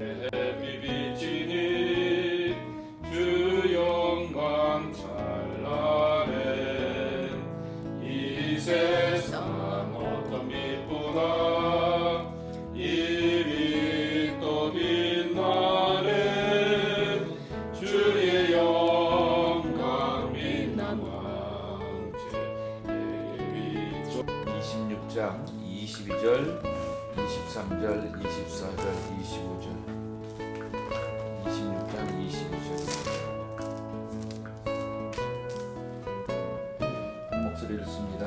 햇빛 비치니 주 영광 찬란해. 이 세상 어떤 빛보다 이 빛도 빛나네. 주의 영광 빛난 왕제 내게 비춰. 26장 22절 23절 24절 25절 26장 22절 한 목소리 읽습니다.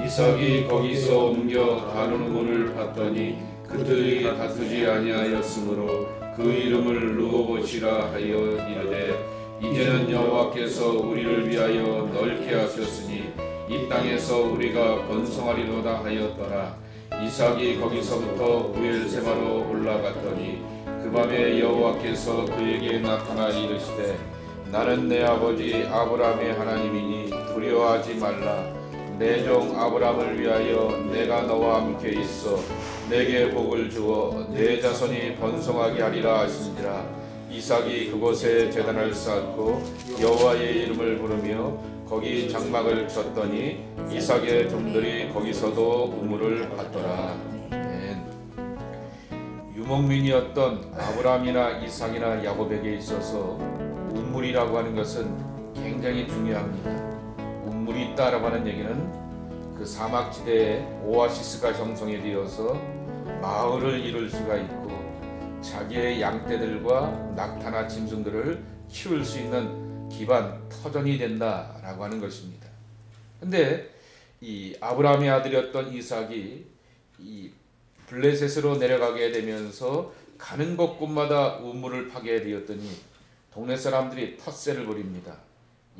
이삭이 거기서 옮겨 다른 문을 봤더니 그들이 다투지 아니하였으므로 그 이름을 르호봇이라 하여 이르되 이제는 여호와께서 우리를 위하여 넓게 하셨으니 이 땅에서 우리가 번성하리로다 하였더라. 이삭이 거기서부터 브엘세바로 올라갔더니 그 밤에 여호와께서 그에게 나타나 이르시되 나는 내 아버지 아브라함의 하나님이니 두려워하지 말라. 내 종 아브라함을 위하여 내가 너와 함께 있어 내게 복을 주어 내 자손이 번성하게 하리라 하신지라. 이삭이 그곳에 제단을 쌓고 여호와의 이름을 부르며 거기 장막을 쳤더니 이삭의 종들이 거기서도 우물을 받더라. 유목민이었던 아브라함이나 이삭이나 야곱에게 있어서 우물이라고 하는 것은 굉장히 중요합니다. 우물이 있다라고 하는 얘기는 그 사막지대에 오아시스가 형성이 되어서 마을을 이룰 수가 있고 자기의 양떼들과 낙타나 짐승들을 키울 수 있는 기반, 터전이 된다라고 하는 것입니다. 근데 이 아브라함의 아들이었던 이삭이 이 블레셋으로 내려가게 되면서 가는 곳곳마다 우물을 파게 되었더니 동네 사람들이 텃세를 부립니다.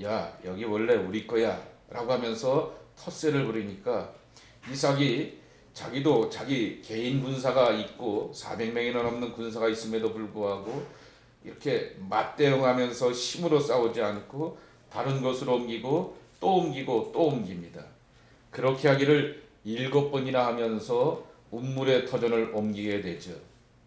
야, 여기 원래 우리 거야 라고 하면서 텃세를 부리니까 이삭이 자기도 자기 개인 군사가 있고 400명이나 넘는 군사가 있음에도 불구하고 이렇게 맞대응하면서 힘으로 싸우지 않고 다른 곳으로 옮기고 또 옮기고 또 옮깁니다. 그렇게 하기를 7번이나 하면서 우물의 터전을 옮기게 되죠.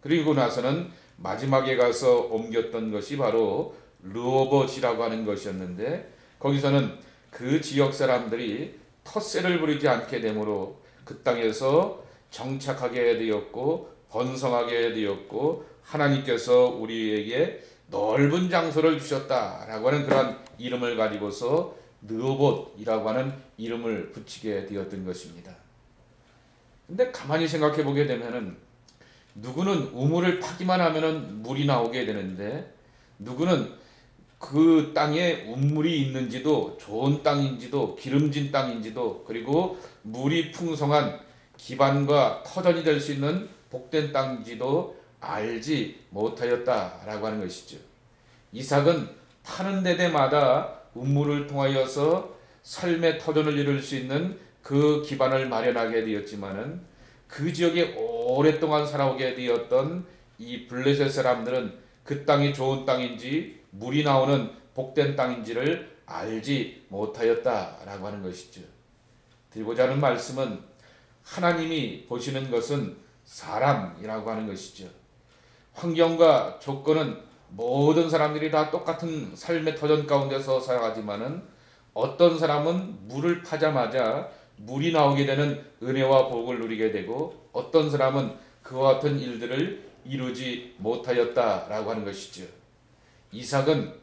그리고 나서는 마지막에 가서 옮겼던 것이 바로 르호봇이라고 하는 것이었는데 거기서는 그 지역 사람들이 텃세를 부리지 않게 되므로 그 땅에서 정착하게 되었고 번성하게 되었고 하나님께서 우리에게 넓은 장소를 주셨다라고 하는 그런 이름을 가지고서 르호봇이라고 하는 이름을 붙이게 되었던 것입니다. 근데 가만히 생각해 보게 되면은 누구는 우물을 파기만 하면은 물이 나오게 되는데 누구는 그 땅에 우물이 있는지도 좋은 땅인지도 기름진 땅인지도 그리고 물이 풍성한 기반과 터전이 될 수 있는 복된 땅인지도 알지 못하였다라고 하는 것이죠. 이삭은 타는 데마다 우물을 통하여서 삶의 터전을 이룰 수 있는 그 기반을 마련하게 되었지만은 그 지역에 오랫동안 살아오게 되었던 이 블레셋 사람들은 그 땅이 좋은 땅인지 물이 나오는 복된 땅인지를 알지 못하였다라고 하는 것이죠. 드리고자 하는 말씀은 하나님이 보시는 것은 사람이라고 하는 것이죠. 환경과 조건은 모든 사람들이 다 똑같은 삶의 터전 가운데서 살아가지만은 어떤 사람은 물을 파자마자 물이 나오게 되는 은혜와 복을 누리게 되고 어떤 사람은 그와 같은 일들을 이루지 못하였다라고 하는 것이죠. 이삭은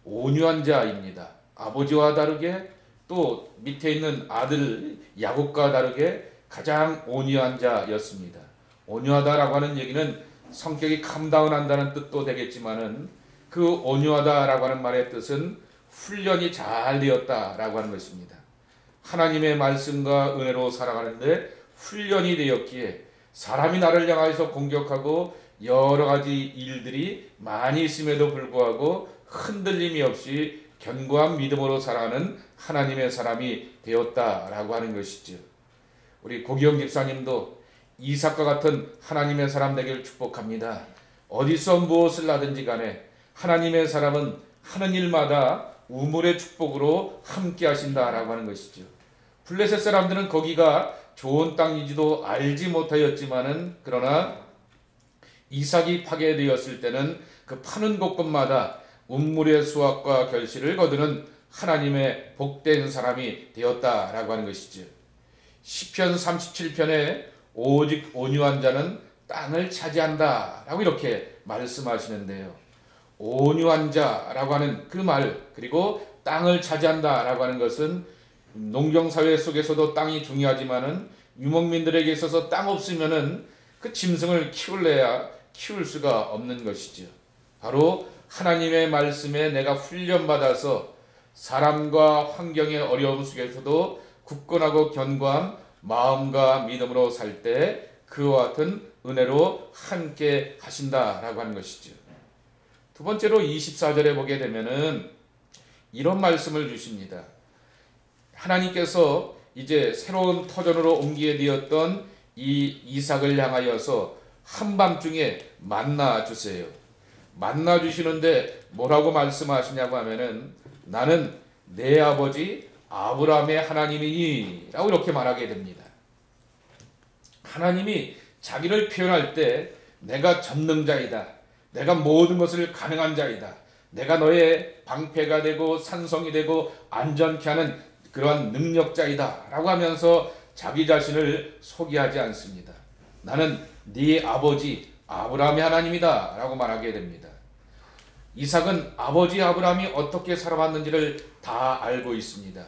온유한 자입니다. 아버지와 다르게 또 밑에 있는 아들 야곱과 다르게 가장 온유한 자였습니다. 온유하다라고 하는 얘기는 성격이 캄다운한다는 뜻도 되겠지만은 그 온유하다라고 하는 말의 뜻은 훈련이 잘 되었다라고 하는 것입니다. 하나님의 말씀과 은혜로 살아가는데 훈련이 되었기에 사람이 나를 향해서 공격하고 여러 가지 일들이 많이 있음에도 불구하고 흔들림이 없이 견고한 믿음으로 살아가는 하나님의 사람이 되었다라고 하는 것이죠. 우리 고기영 집사님도 이삭과 같은 하나님의 사람 되기를 축복합니다. 어디서 무엇을 하든지 간에 하나님의 사람은 하는 일마다 우물의 축복으로 함께 하신다라고 하는 것이죠. 블레셋 사람들은 거기가 좋은 땅인지도 알지 못하였지만은 그러나 이삭이 파게 되었을 때는 그 파는 곳곳마다 운물의 수확과 결실을 거두는 하나님의 복된 사람이 되었다라고 하는 것이죠. 시편 37편에 오직 온유한 자는 땅을 차지한다 라고 이렇게 말씀하시는데요. 온유한 자라고 하는 그 말, 그리고 땅을 차지한다 라고 하는 것은 농경사회 속에서도 땅이 중요하지만은 유목민들에게 있어서 땅 없으면은 그 짐승을 키울래야 키울 수가 없는 것이죠. 바로 하나님의 말씀에 내가 훈련받아서 사람과 환경의 어려움 속에서도 굳건하고 견고한 마음과 믿음으로 살 때 그와 같은 은혜로 함께 하신다라고 하는 것이죠. 두 번째로 24절에 보게 되면은 이런 말씀을 주십니다. 하나님께서 이제 새로운 터전으로 옮기게 되었던 이 이삭을 향하여서 한밤중에 만나 주세요. 만나 주시는데 뭐라고 말씀하시냐고 하면은 나는 내 아버지 아브라함의 하나님이니 라고 이렇게 말하게 됩니다. 하나님이 자기를 표현할 때 내가 전능자이다. 내가 모든 것을 가능한 자이다. 내가 너의 방패가 되고 산성이 되고 안전케 하는 그러한 능력자이다 라고 하면서 자기 자신을 소개하지 않습니다. 나는 네 아버지 아브라함의 하나님이다 라고 말하게 됩니다. 이삭은 아버지 아브라함이 어떻게 살아왔는지를 다 알고 있습니다.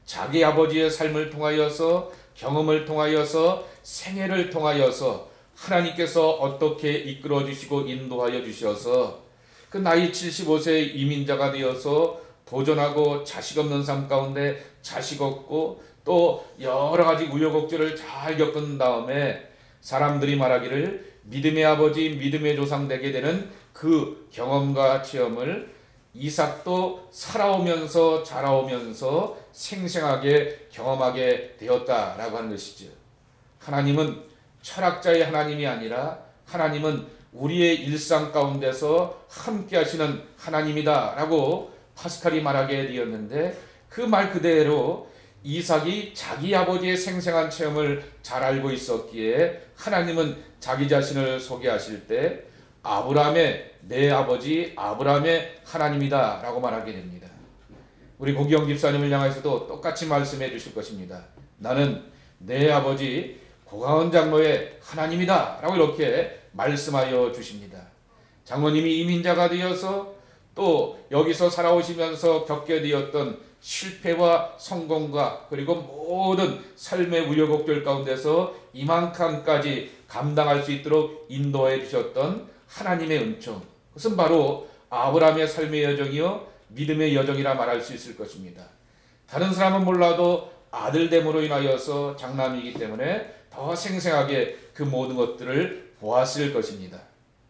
자기 아버지의 삶을 통하여서 경험을 통하여서 생애를 통하여서 하나님께서 어떻게 이끌어 주시고 인도하여 주셔서 그 나이 75세의 이민자가 되어서 도전하고 자식 없는 삶 가운데 자식 없고 또 여러 가지 우여곡절을 잘 겪은 다음에 사람들이 말하기를 믿음의 아버지 믿음의 조상 되게 되는 그 경험과 체험을 이삭도 살아오면서 자라오면서 생생하게 경험하게 되었다라고 하는 것이죠. 하나님은 철학자의 하나님이 아니라 하나님은 우리의 일상 가운데서 함께 하시는 하나님이다 라고 파스칼이 말하게 되었는데 그 말 그대로 이삭이 자기 아버지의 생생한 체험을 잘 알고 있었기에 하나님은 자기 자신을 소개하실 때 아브라함의 내 아버지 아브라함의 하나님이다 라고 말하게 됩니다. 우리 고기영 집사님을 향해서도 똑같이 말씀해 주실 것입니다. 나는 내 아버지 고강원 장로의 하나님이다 라고 이렇게 말씀하여 주십니다. 장로님이 이민자가 되어서 또 여기서 살아오시면서 겪게 되었던 실패와 성공과 그리고 모든 삶의 우여곡절 가운데서 이만큼까지 감당할 수 있도록 인도해 주셨던 하나님의 은총, 그것은 바로 아브라함의 삶의 여정이요 믿음의 여정이라 말할 수 있을 것입니다. 다른 사람은 몰라도 아들됨으로 인하여서 장남이기 때문에 더 생생하게 그 모든 것들을 보았을 것입니다.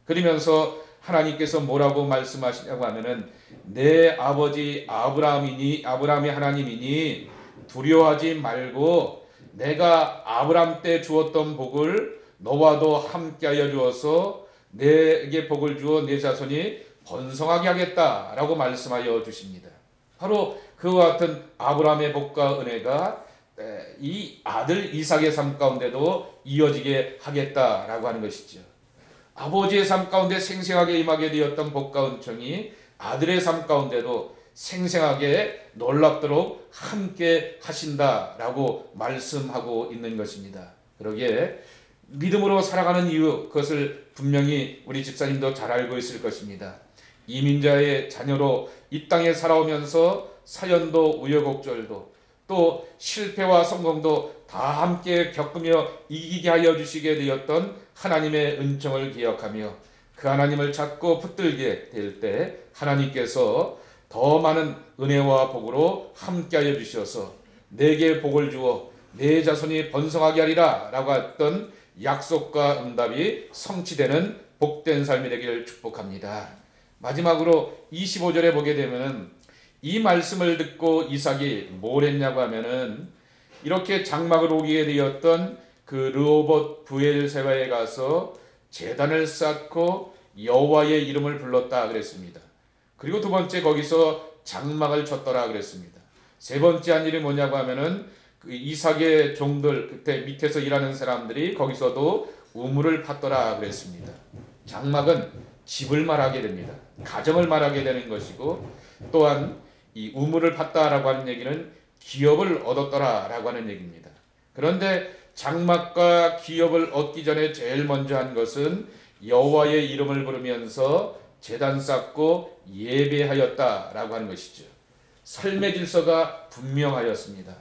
그러면서 하나님께서 뭐라고 말씀하시냐고 하면은 내 아버지 아브라함의 하나님이니 두려워하지 말고 내가 아브라함 때 주었던 복을 너와도 함께하여 주어서 내게 복을 주어 내 자손이 번성하게 하겠다라고 말씀하여 주십니다. 바로 그와 같은 아브라함의 복과 은혜가 이 아들 이삭의 삶 가운데도 이어지게 하겠다라고 하는 것이죠. 아버지의 삶 가운데 생생하게 임하게 되었던 복과 은총이 아들의 삶 가운데도 생생하게 놀랍도록 함께 하신다라고 말씀하고 있는 것입니다. 그러기에 믿음으로 살아가는 이유, 그것을 분명히 우리 집사님도 잘 알고 있을 것입니다. 이민자의 자녀로 이 땅에 살아오면서 사연도 우여곡절도 또 실패와 성공도 다 함께 겪으며 이기게 하여 주시게 되었던 하나님의 은총을 기억하며 그 하나님을 찾고 붙들게 될 때 하나님께서 더 많은 은혜와 복으로 함께 하여 주셔서 내게 복을 주어 내 자손이 번성하게 하리라 라고 했던 약속과 응답이 성취되는 복된 삶이 되기를 축복합니다. 마지막으로 25절에 보게 되면은 이 말씀을 듣고 이삭이 뭘 했냐고 하면은 이렇게 장막을 오게 되었던 그 르호봇 브엘세바에 가서 제단을 쌓고 여호와의 이름을 불렀다 그랬습니다. 그리고 두 번째 거기서 장막을 쳤더라 그랬습니다. 세 번째 한 일이 뭐냐고 하면은 그 이삭의 종들 그때 밑에서 일하는 사람들이 거기서도 우물을 팠더라 그랬습니다. 장막은 집을 말하게 됩니다. 가정을 말하게 되는 것이고 또한 이 우물을 팠다라고 하는 얘기는 기업을 얻었더라라고 하는 얘기입니다. 그런데 장막과 기업을 얻기 전에 제일 먼저 한 것은 여호와의 이름을 부르면서 제단 쌓고 예배하였다라고 하는 것이죠. 삶의 질서가 분명하였습니다.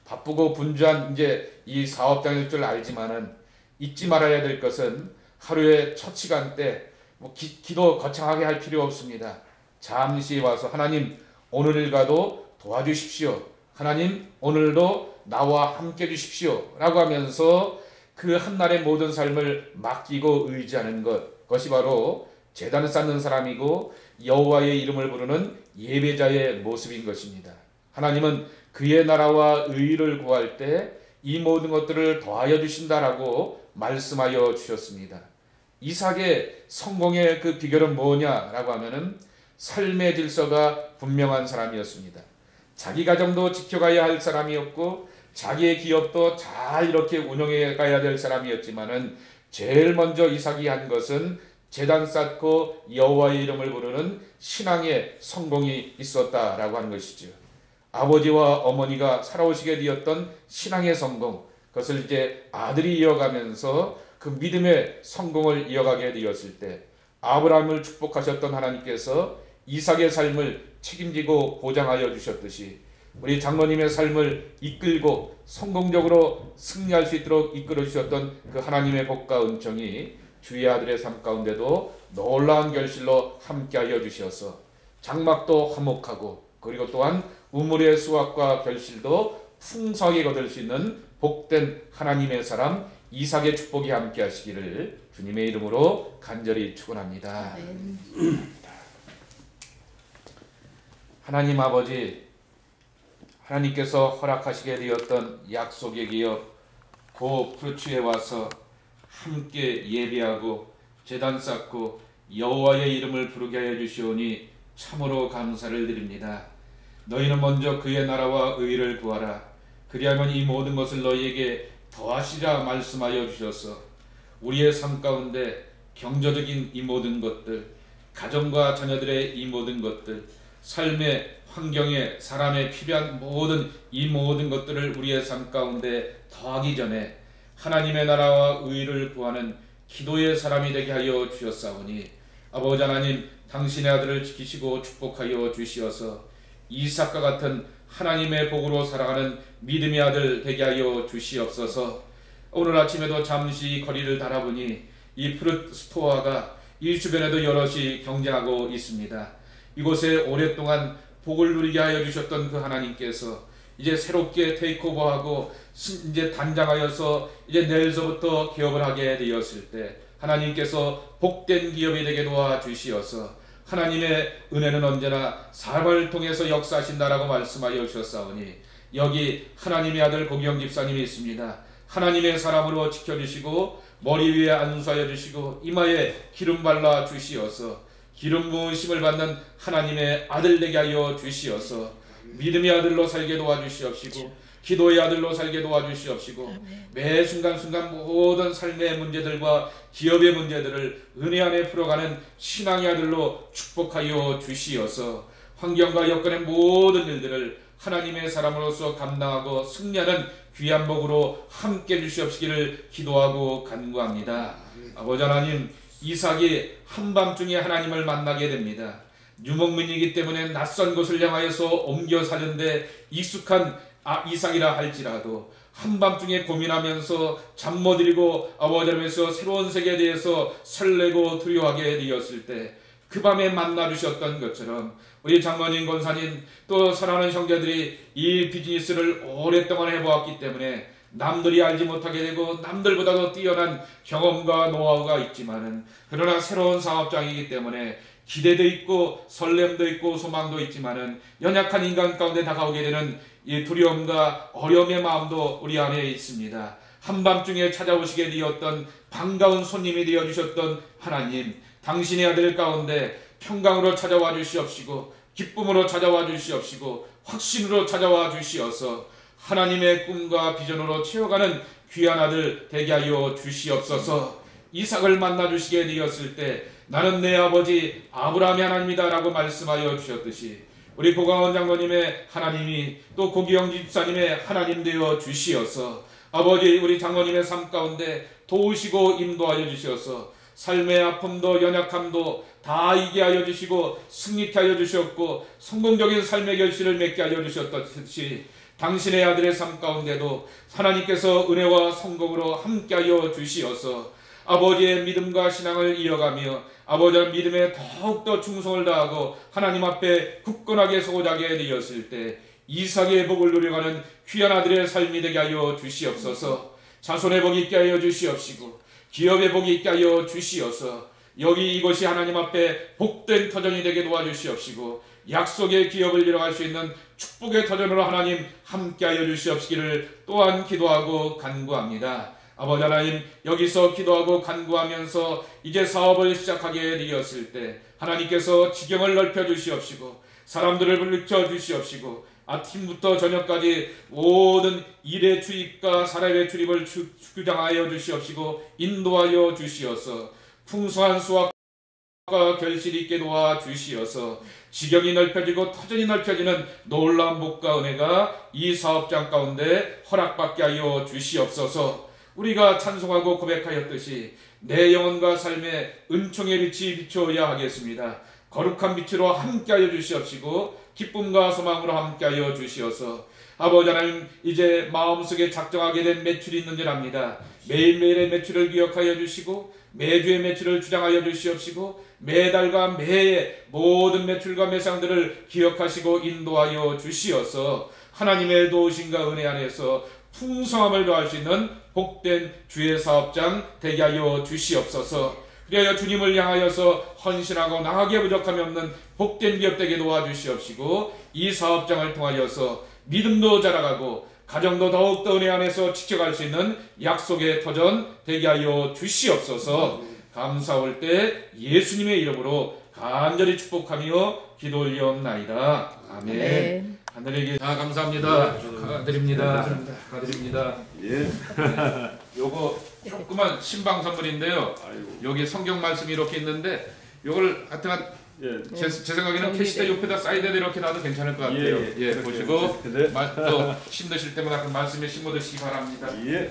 바쁘고 분주한 이제 이 사업장일 줄 알지만은 잊지 말아야 될 것은 하루의 첫 시간대 기도 거창하게 할 필요 없습니다. 잠시 와서 하나님 오늘 일과도 도와주십시오. 하나님 오늘도 나와 함께 해주십시오 라고 하면서 그 한날의 모든 삶을 맡기고 의지하는 그것이 바로 제단을 쌓는 사람이고 여호와의 이름을 부르는 예배자의 모습인 것입니다. 하나님은 그의 나라와 의를 구할 때 이 모든 것들을 더하여 주신다라고 말씀하여 주셨습니다. 이삭의 성공의 그 비결은 뭐냐라고 하면은 삶의 질서가 분명한 사람이었습니다. 자기 가정도 지켜가야 할 사람이었고 자기의 기업도 잘 이렇게 운영해 가야 될 사람이었지만은 제일 먼저 이삭이 한 것은 제단 쌓고 여호와의 이름을 부르는 신앙의 성공이 있었다라고 하는 것이죠. 아버지와 어머니가 살아오시게 되었던 신앙의 성공, 그것을 이제 아들이 이어가면서 그 믿음의 성공을 이어가게 되었을 때 아브라함을 축복하셨던 하나님께서 이삭의 삶을 책임지고 보장하여 주셨듯이 우리 장로님의 삶을 이끌고 성공적으로 승리할 수 있도록 이끌어 주셨던 그 하나님의 복과 은총이 주의 아들의 삶 가운데도 놀라운 결실로 함께하여 주셔서 장막도 화목하고 그리고 또한 우물의 수확과 결실도 풍성하게 거둘 수 있는 복된 하나님의 사람 이삭의 축복이 함께 하시기를 주님의 이름으로 간절히 축원합니다. 하나님 아버지, 하나님께서 허락하시게 되었던 약속의 기업 고 프루츠에 와서 함께 예배하고 제단 쌓고 여호와의 이름을 부르게 하여 주시오니 참으로 감사를 드립니다. 너희는 먼저 그의 나라와 의를 구하라. 그리하면 이 모든 것을 너희에게 더하시라 말씀하여 주셔서 우리의 삶 가운데 경제적인 이 모든 것들, 가정과 자녀들의 이 모든 것들, 삶의 환경에 사람의 필요한 이 모든 것들을 우리의 삶 가운데 더하기 전에 하나님의 나라와 의를 구하는 기도의 사람이 되게 하여 주셨사오니 아버지 하나님 당신의 아들을 지키시고 축복하여 주시어서 이삭과 같은 하나님의 복으로 살아가는 믿음의 아들 되게 하여 주시옵소서. 오늘 아침에도 잠시 거리를 달아보니 이 프루트 스토어가 이 주변에도 여럿이 경쟁하고 있습니다. 이곳에 오랫동안 복을 누리게 하여 주셨던 그 하나님께서 이제 새롭게 테이크오버하고 이제 단장하여서 이제 내일서부터 기업을 하게 되었을 때 하나님께서 복된 기업이 되게 도와주시어서 하나님의 은혜는 언제나 사람을 통해서 역사하신다라고 말씀하여 주셨사오니 여기 하나님의 아들 고기영 집사님이 있습니다. 하나님의 사람으로 지켜주시고 머리 위에 안수하여 주시고 이마에 기름 발라 주시어서 기름 부으심을 받는 하나님의 아들 되게 하여 주시어서 믿음의 아들로 살게 도와주시옵시고 기도의 아들로 살게 도와주시옵시고 매 순간순간 모든 삶의 문제들과 기업의 문제들을 은혜 안에 풀어가는 신앙의 아들로 축복하여 주시어서 환경과 여건의 모든 일들을 하나님의 사람으로서 감당하고 승리하는 귀한 복으로 함께 해주시옵시기를 기도하고 간구합니다. 아버지 하나님, 이삭이 한밤중에 하나님을 만나게 됩니다. 유목민이기 때문에 낯선 곳을 향하여서 옮겨 사는데 익숙한 이삭이라 할지라도 한밤중에 고민하면서 잠 못 이루고 아버지 앞에서 새로운 세계에 대해서 설레고 두려워하게 되었을 때 그 밤에 만나 주셨던 것처럼 우리 장로님, 권사님 또 사랑하는 형제들이 이 비즈니스를 오랫동안 해보았기 때문에 남들이 알지 못하게 되고 남들보다도 뛰어난 경험과 노하우가 있지만은 그러나 새로운 사업장이기 때문에 기대도 있고 설렘도 있고 소망도 있지만은 연약한 인간 가운데 다가오게 되는 이 두려움과 어려움의 마음도 우리 안에 있습니다. 한밤중에 찾아오시게 되었던 반가운 손님이 되어주셨던 하나님, 당신의 아들 가운데 평강으로 찾아와 주시옵시고 기쁨으로 찾아와 주시옵시고 확신으로 찾아와 주시어서 하나님의 꿈과 비전으로 채워가는 귀한 아들 되게 하여 주시옵소서. 이삭을 만나 주시게 되었을 때 나는 내 아버지 아브라함의 하나님이다 라고 말씀하여 주셨듯이 우리 고강원 장로님의 하나님이 또 고기영 집사님의 하나님 되어 주시어서 아버지 우리 장로님의 삶 가운데 도우시고 인도하여 주시어서 삶의 아픔도 연약함도 다 이기게 하여 주시고 승리케 하여 주셨고 성공적인 삶의 결실을 맺게 하여 주셨듯이 당신의 아들의 삶 가운데도 하나님께서 은혜와 성공으로 함께하여 주시어서 아버지의 믿음과 신앙을 이어가며 아버지의 믿음에 더욱더 충성을 다하고 하나님 앞에 굳건하게 서고자게 되었을 때 이삭의 복을 누려가는 귀한 아들의 삶이 되게 하여 주시옵소서. 자손의 복이 있게 하여 주시옵시고 기업의 복이 있게 하여 주시어서 여기 이것이 하나님 앞에 복된 터전이 되게 도와주시옵시고 약속의 기업을 이뤄갈 수 있는 축복의 터전으로 하나님 함께하여 주시옵시기를 또한 기도하고 간구합니다. 아버지 하나님, 여기서 기도하고 간구하면서 이제 사업을 시작하게 되었을 때 하나님께서 지경을 넓혀 주시옵시고 사람들을 불러 주시옵시고 아침부터 저녁까지 모든 일의 출입과 사람의 출입을 주장하여 주시옵시고 인도하여 주시어서 풍성한 수확과 결실이 있게 도와 주시어서 지경이 넓혀지고 터전이 넓혀지는 놀라운 복과 은혜가 이 사업장 가운데 허락받게 하여 주시옵소서. 우리가 찬송하고 고백하였듯이 내 영혼과 삶의 은총의 빛이 비춰야 하겠습니다. 거룩한 빛으로 함께하여 주시옵시고 기쁨과 소망으로 함께하여 주시어서 아버지 하나님, 이제 마음속에 작정하게 된 매출이 있는 줄 압니다. 매일매일의 매출을 기억하여 주시고 매주의 매출을 주장하여 주시옵시고 매달과 매의 모든 매출과 매상들을 기억하시고 인도하여 주시어서 하나님의 도우심과 은혜 안에서 풍성함을 더할 수 있는 복된 주의 사업장 되게 하여 주시옵소서. 그리하여 주님을 향하여서 헌신하고 나하게 부족함이 없는 복된 기업 되게 도와주시옵시고 이 사업장을 통하여서 믿음도 자라가고 가정도 더욱더 은혜 안에서 지켜갈 수 있는 약속의 터전 되게 하여 주시옵소서. 감사올 때 예수님의 이름으로 간절히 축복하며 기도 올리옵나이다. 아멘. 하늘에게 감사합니다. 축하드립니다. 축하드립니다. 예. 요거 조그만 신방 선물인데요. 여기 성경 말씀이 이렇게 있는데 요걸 하여튼 제 생각에는 캐시대 옆에다 사이드에 이렇게 놔도 괜찮을 것 같아요. 예, 보시고 또 힘드실 때마다 그 말씀에 심어두시기 바랍니다. 예.